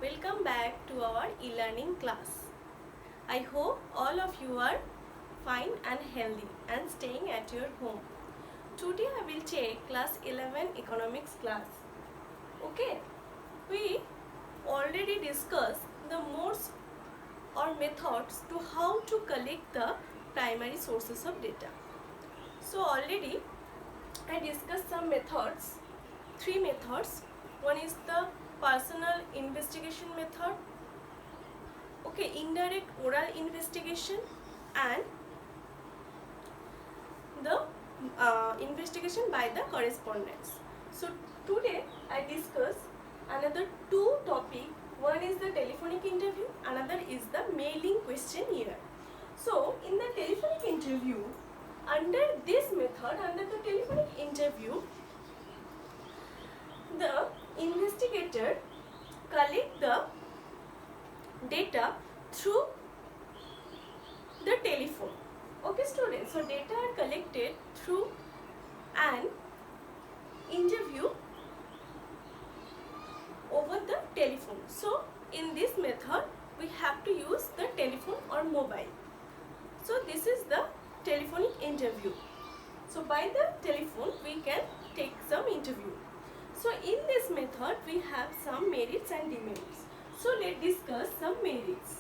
Welcome back to our e-learning class. I hope all of you are fine and healthy and staying at your home. Today I will take class 11 economics class. Okay, we already discussed the modes or methods to how to collect the primary sources of data. So already I discussed some methods, three methods. One is the personal investigation method, okay, indirect oral investigation, and the investigation by the correspondence. So today I discuss another two topic. One is the telephonic interview, another is the mailing questionnaire. So in the telephonic interview, under this method, under the telephonic interview, the investigator collect the data through the telephone. Okay students, so data are collected through an interview over the telephone. So in this method we have to use the telephone or mobile. So this is the telephonic interview. So by the telephone we can take some interview. So in this method we have some merits and demerits. So let's discuss some merits.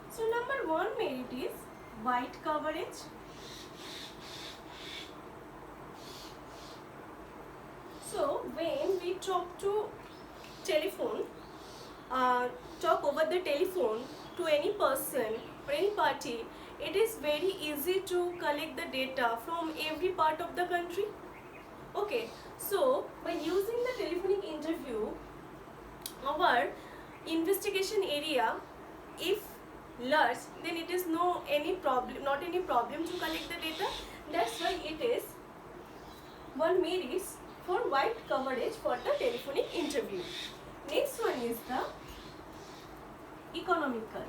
So number one merit is wide coverage. So when we talk to telephone, talk over the telephone to any person or any party, it is very easy to collect the data from every part of the country. Okay, so by using the telephonic interview, our investigation area, if large, then it is not any problem to collect the data. That's why it is one merit for wide coverage for the telephonic interview. Next one is the economical.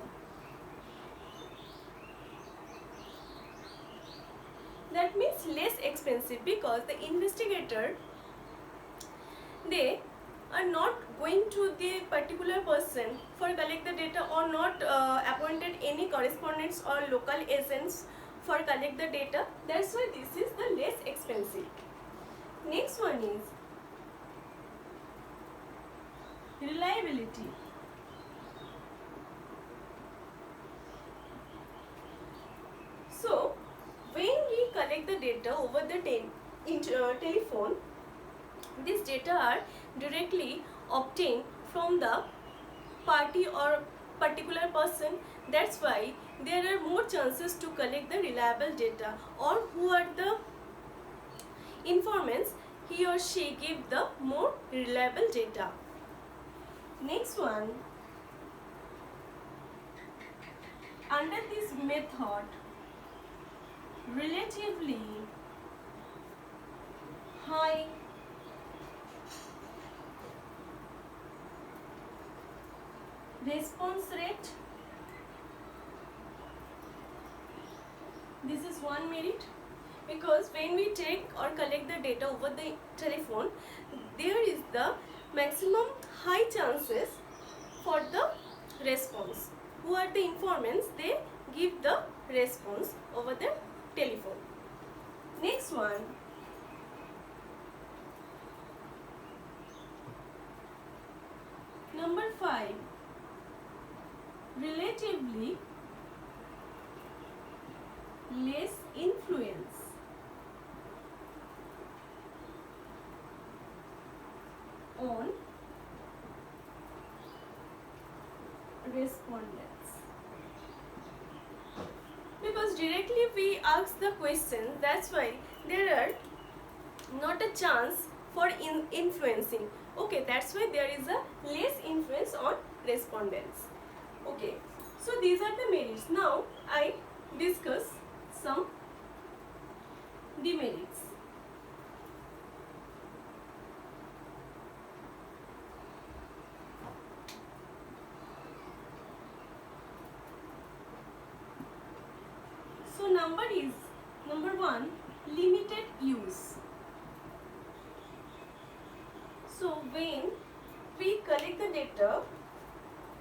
That means less expensive, because the investigator, they are not going to the particular person for collect the data, or not appointed any correspondents or local agents for collect the data. That's why this is the less expensive. Next one is reliability. So when we collect the data over the telephone, these data are directly obtained from the party or particular person. That's why there are more chances to collect the reliable data, or who are the informants, he or she give the more reliable data. Next one, under this method, relatively high response rate. This is one merit, because when we take or collect the data over the telephone, there is the maximum high chances for the response. Who are the informants, they give the response over the telephone. Next one, number 5, relatively less influence on respondents, because directly we ask the question. That's why there are not a chance for influencing. Okay, that's why there is a less influence on respondents. Okay, so these are the merits. Now I discuss some demerits. So number 1, limited use. So when we collect the data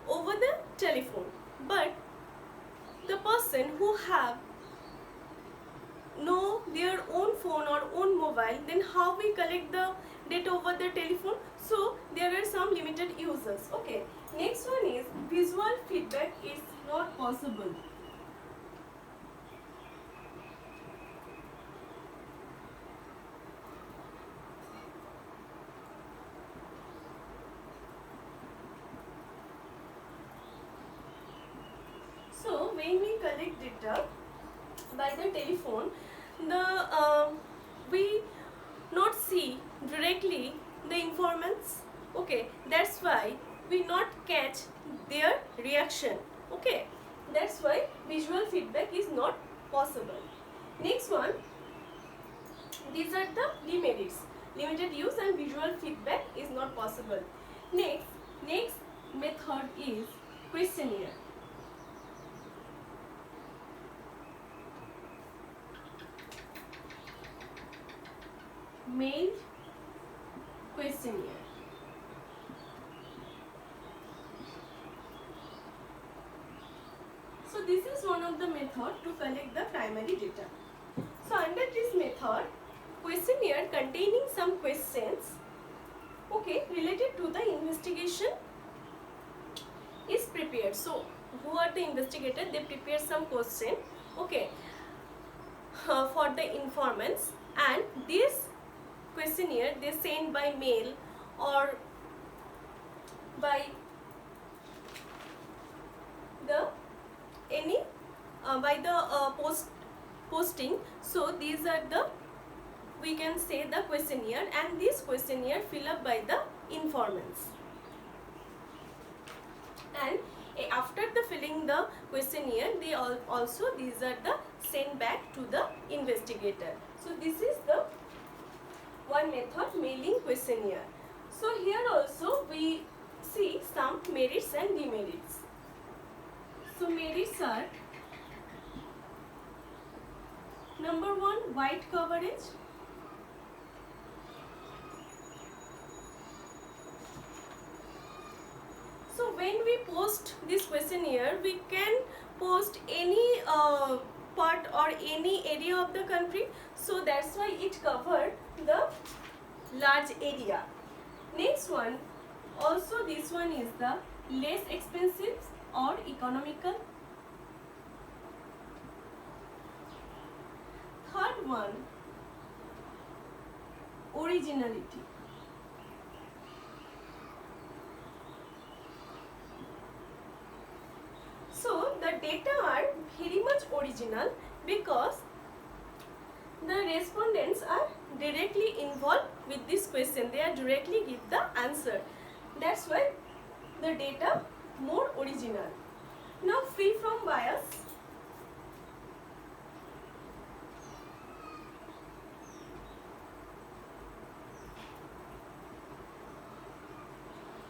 over the telephone, but the person who have no their own phone or own mobile, then how we collect the data over the telephone? So there are some limited users. Okay, next one is visual feedback is not possible. So when we collect data by the telephone, we not see directly the informants. Okay, that's why we not catch their reaction. Okay, that's why visual feedback is not possible. Next one, these are the demerits. Limited use and visual feedback is not possible. Next method is questionnaire. Mailed questionnaire. So this is one of the method to collect the primary data. So under this method, questionnaire containing some questions, okay, related to the investigation is prepared. So who are the investigator? They prepare some question, okay, for the informants, and this questionnaire they send by mail or by the any by the posting. So these are the, we can say, the questionnaire, and this questionnaire fill up by the informants, and after the filling the questionnaire, they also these are the sent back to the investigator. So this is the one method, mailing questionnaire. So here also we see some merits and demerits. So merits are, number one, wide coverage. So when we post this questionnaire, we can post any part or any area of the country. So that's why it covered the large area. Next one, also this one is the less expensive or economical. Third one, originality. So the data are very much original because the respondents are directly involved with this question. They are directly give the answer. That's why the data more original. Now free from bias.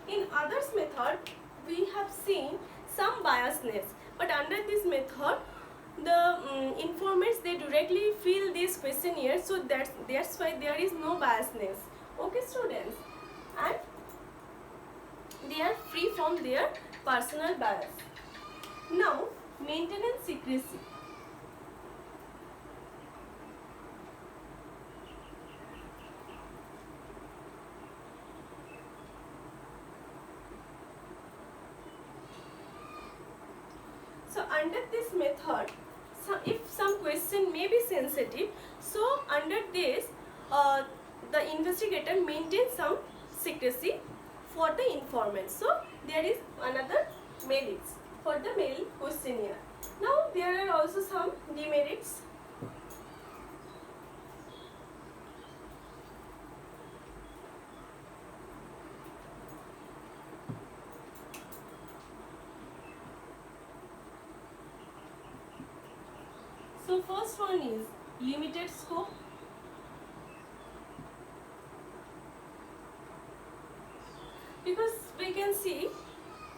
In others method, we have seen some biasness, but under this method, the informants they directly fill this questionnaire, so that's why there is no biasness. Okay, students, and they are free from their personal bias. Now, maintenance secrecy. So under this method, if some question may be sensitive, so under this the investigator maintains some secrecy for the informant. So there is another merits for the mail questionnaire. Now there are also some demerits. So first one is limited scope. Because we can see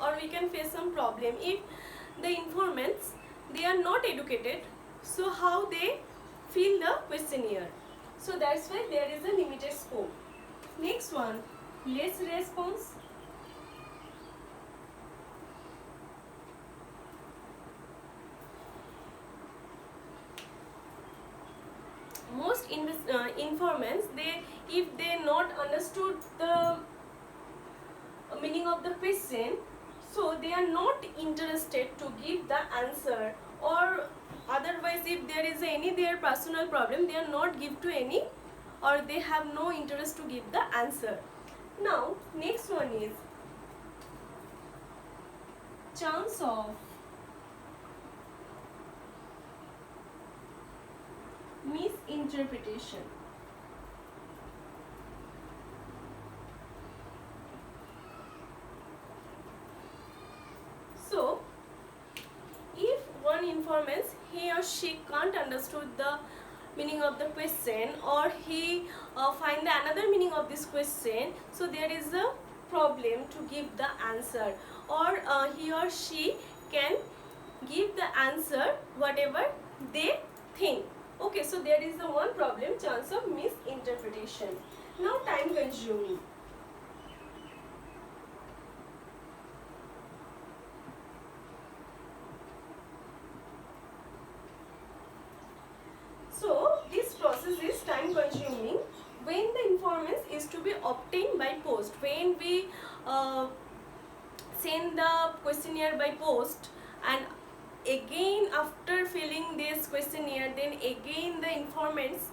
or we can face some problem if the informants they are not educated, so how they fill the questionnaire. So that's why there is a limited scope. Next one, less response. Most informants, they, if they not understood the meaning of the question, so they are not interested to give the answer, or otherwise if there is any their personal problem, they are not give to any, or they have no interest to give the answer. Now next one is chance of misinterpretation. So if one informant, he or she can't understood the meaning of the question, or he find another meaning of this question, so there is a problem to give the answer, or he or she can give the answer whatever they think. Okay, so there is the one problem, chance of misinterpretation. Now time consuming. So this process is time consuming when the information is to be obtained by post. When we send the questionnaire by post, and again after filling this questionnaire, then again the informants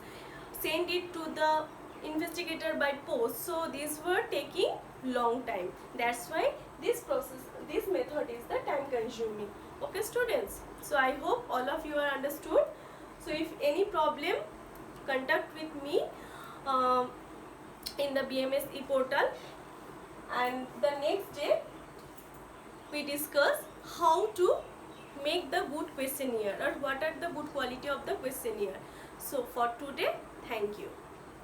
send it to the investigator by post, so these were taking long time. That's why this process, this method is the time consuming. Okay students, so I hope all of you are understood. So if any problem, contact with me in the BMS e-portal, and the next day we discuss how to make the good questionnaire, or what are the good quality of the questionnaire. So for today, thank you.